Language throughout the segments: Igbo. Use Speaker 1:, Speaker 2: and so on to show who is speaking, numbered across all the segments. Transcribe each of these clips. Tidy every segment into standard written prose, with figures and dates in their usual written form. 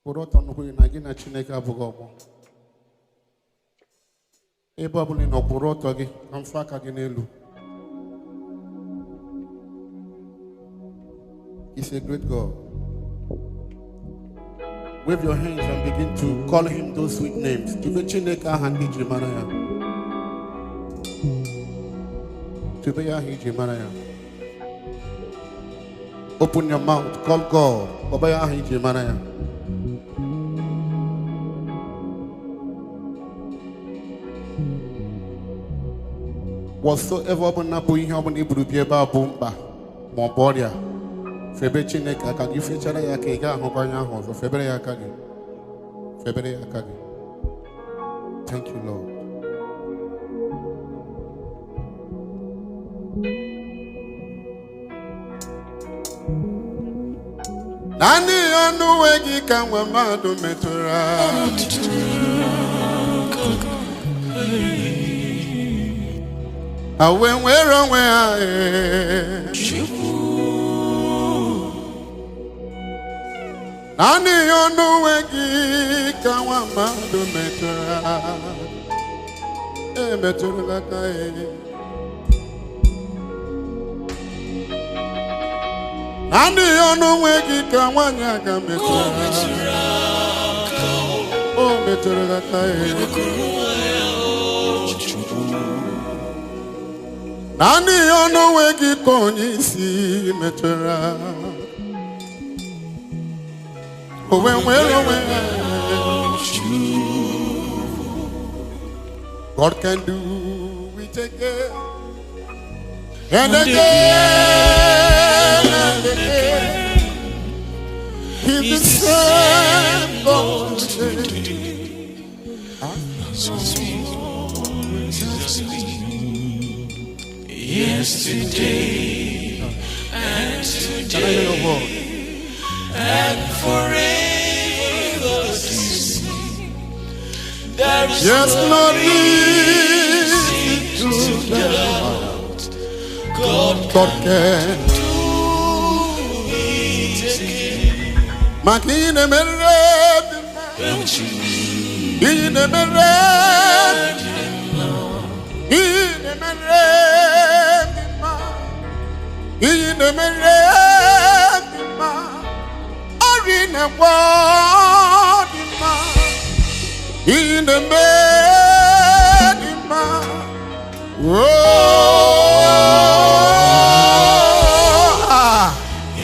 Speaker 1: Poroto no hui na gina chineka bugobo. Ebabuli no poroto gi amfaka ginelu. He's a great God. Wave your hands and begin to call him those sweet names. Tibe chineka handi jimanaya. Tibe ya hi jimanaya. Open your mouth, call God. Baba ya hi jimanaya. Whatsoever open up in here, open Ibru Bieba Bumba, Mombodia, Febechinek, I can give each other a cake, Hokanya House, or February Akagi. February Akagi. Thank you, Lord. Nani onu wegi kanwa madu metura. When we're on where Nani onu wegi kanwa madu metura. Metura kai. Nani onu wegi kanwa nyaga metura. Oh metura kai. Nani ono wegi konyi si metura. God can do it again and again and again. He's the same God today. Yesterday and today and forever the same. There is no reason to doubt God can do it again. Makine mered, ine mered, ine mered. In the Merema, Arina Wadima, in the Merema,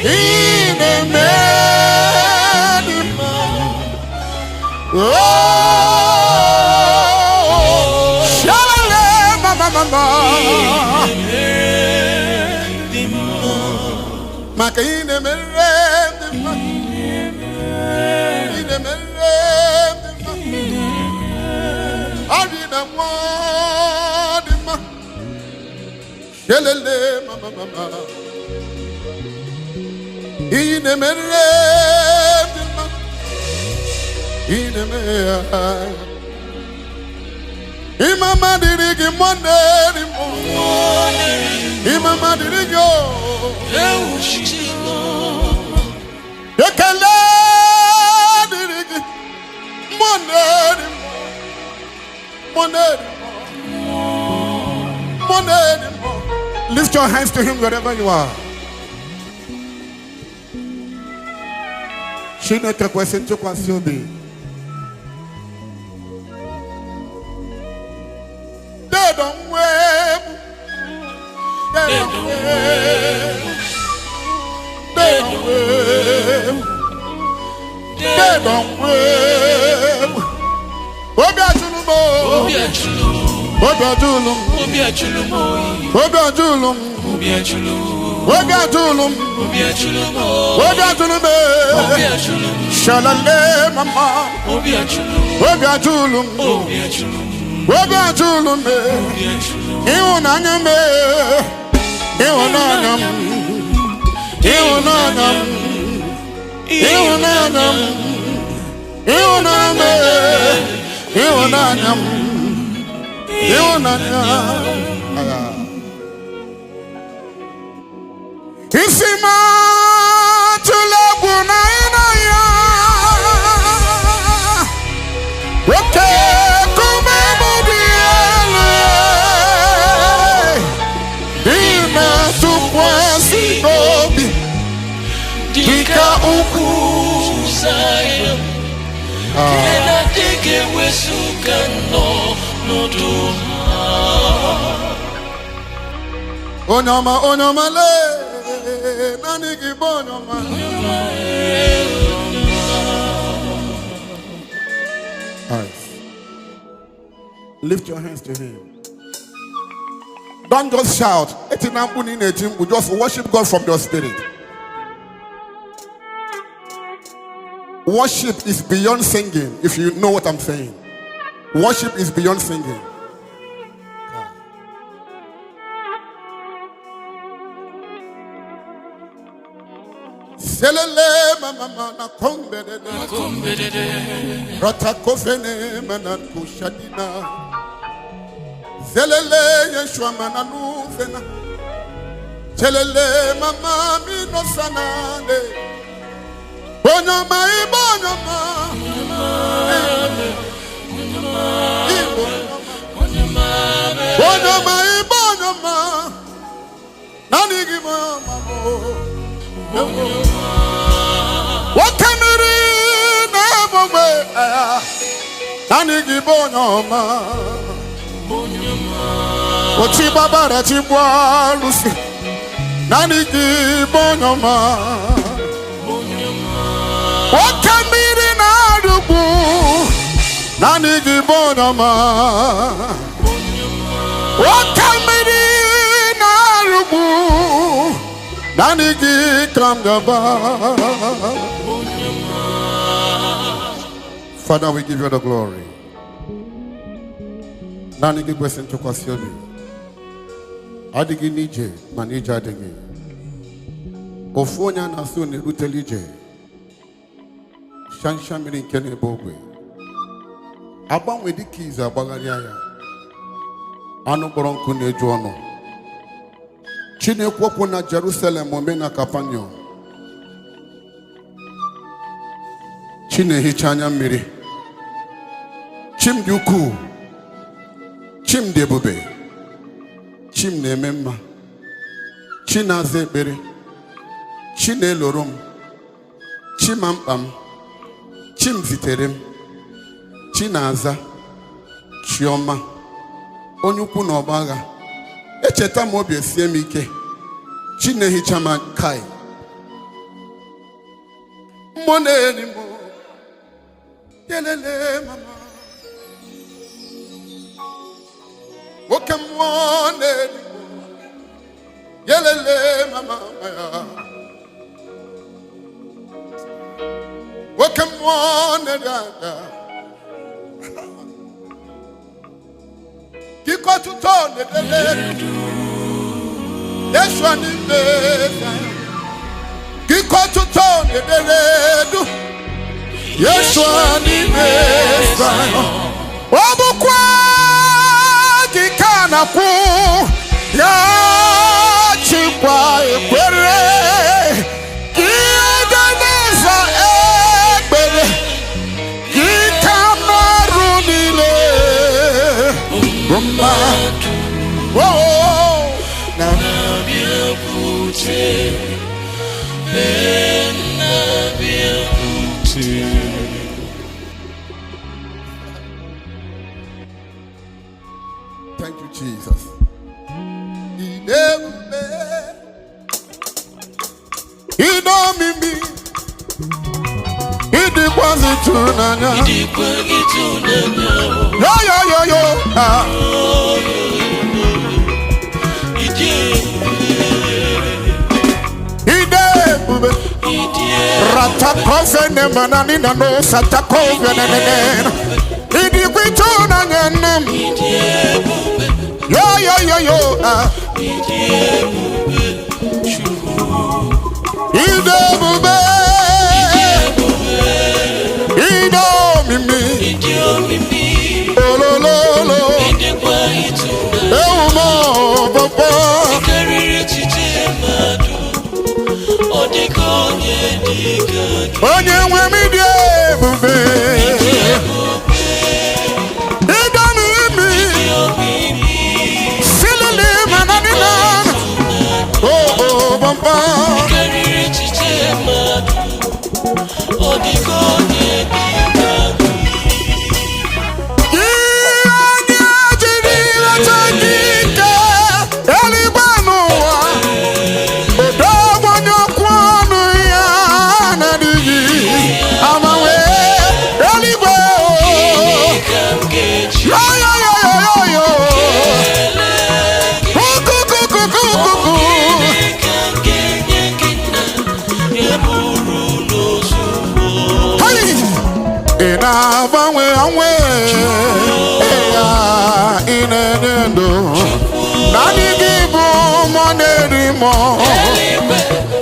Speaker 1: in the Merema, Shalala, Mama. Makine merende ma, ine merende ma, arina mwadi ma, shelele mama, ine merende ma, ine mea, imama dirigi mwanderi mo, imama dirigi yo. Lift your hands to him wherever you are. Chineke kwesị ntụkwasị obi. They don't wave. They don't wave. They don't wave. They don't wave. Obi achulumo. Obi achulumo. Obi achulumo. Obi achulumo. Obi achulumo. Obi achulumo. Obi achulumo. Obi achulumo. Obi achulumo. Obi achulumo. Shalale mama. Obi achulumo. Obi achulumo. Obi achulumo. Obi achulumo. Obi achulumo. Iwunanyame. Iwunanyam. Iwunanyam. Iwunanyam. Iwuname. Iwunanyam. Iwunanyam. Isima tulabuna inaya.
Speaker 2: Zion. Kena dege wesuka no duha.
Speaker 1: Onyama le nani gibonyama. Lift your hands to him. Don't just shout. Just worship God from your spirit. Worship is beyond singing, if you know what I'm saying. Worship is beyond singing. Selele mama na kombede rata kofene manan kushadina zelele yeshua mananu fena selele mama mino sanale bonyama nani gimama what can it never be? Nani gibonyama. Ochi babara chibwa lusi. Nani gibonyama. What can it never be? Nani gibonyama. What can it never be? Nanigi Father, we give you the glory. Nanigi question to Kwasiobi. Adigi nije, manija adigi. Ofonya nasuni utelije. Shanshamiri kene bogwe. Abang wedikiza bagariaya. Ano boronku nejuano. Chinekwopo na Jerusalem omena kapanyo. Chinehichanya mmiri. Chimdi ukwu. Chimdi ebube. Chim na-eme mma. Chinaza ekpere. Chineloro m. Chima mkpa m. Chim zitere m. Chinaza. Chioma. Onye ukwu na ọba agha. Echeta m obi esie m ike. Chinehicha m kai. Mmụọ na-eri m. Yelele mama. Nwoke mmụọ na-eri m. Yelele mama ya. Nwoke mmụọ na-eri aga. Kiko tuto nedele. Yeshua ni meza. Kiko tuto nedele. Yeshua ni meza. Wabukwa kikana ku ya chikwa ekwere. Kiyodaneza ekwere. Kikamarunile. Rumba. Oh, Nabia Puti. Thank you, Jesus. He know me. He did was it to Nanya. Yo. Ratakove manani na no satakove na. Idi kwituna nyenem. Yo. Idebube. Idomimi. Olololo. Eumo papa. Onye nwe mi die bube. Idomimi. Silili mananina. Oh papa.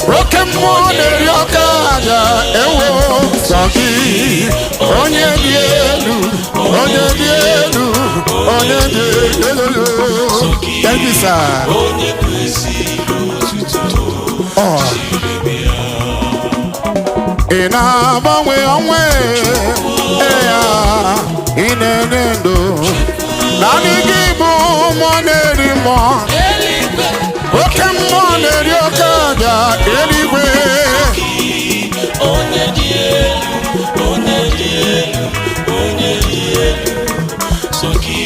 Speaker 1: Broken morning, your kaja, ewo, saki, onye dielu, onye dielu, onye dielu. Thank you, sir. Oh. Ina banwe onwe, eya, inenendo. Nani gibu moneri mo. Broken morning, your kaja, anyway.
Speaker 2: Onye dielu, onye dielu, onye dielu. Soki,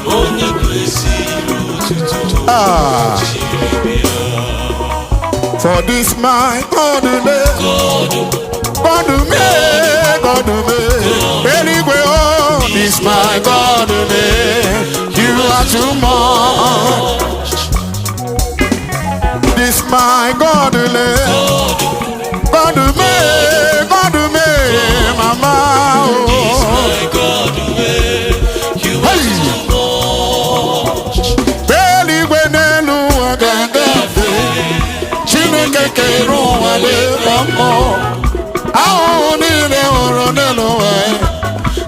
Speaker 2: onye kwesi lututu.
Speaker 1: For this my God me, anyway, oh, this my God me, you are too much. This my God me, mama, oh.
Speaker 2: This my God me, you are too much.
Speaker 1: Anyway, nelu agaga, chineke keru wale mamo. Aho ni le oro nelu eh,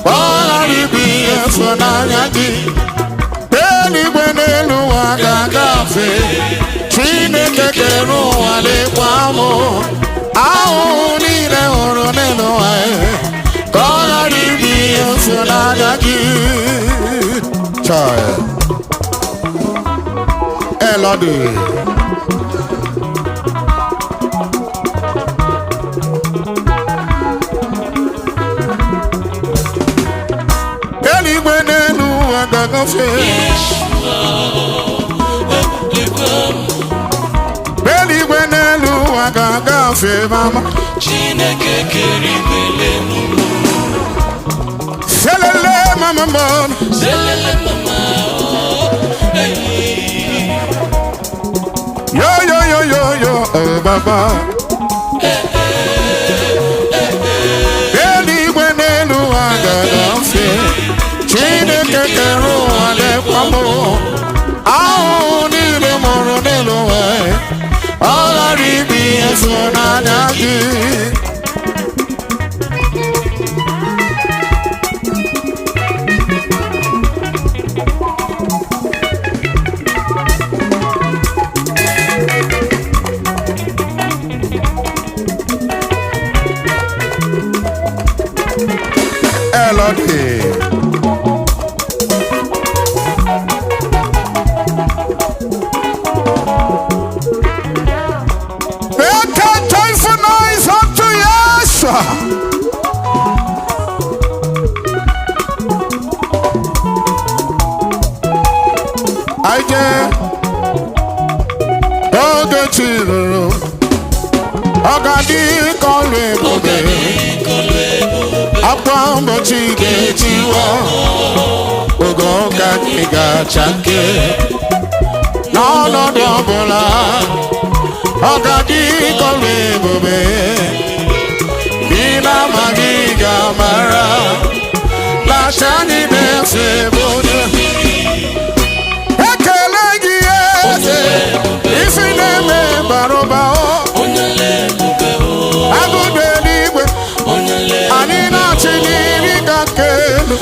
Speaker 1: wala ribi efunanya di. Anyway, nelu agaga fe. Chineke keru wale kwamo. Aho ni le oro nelu eh, wala ribi efunanya di. Child, Elodie. Belly when I mama.
Speaker 2: Chineke keribele numu.
Speaker 1: Selele mama.
Speaker 2: Selele mama. Hey.
Speaker 1: Yo, oh baba. Belly when I Chineke keru ale kwamo. Aho ni le moro ne lo eh. All I ribi esona nyagi. Elodie. Ogadi kole bobe, apambo chige chiwa, ogo kaniga chake, no dobola. Ogadi kole bobe, bina magiga mara, la shani nese bode. Ekelegi ese, ifine me baroba. Anina chiniri kakelu.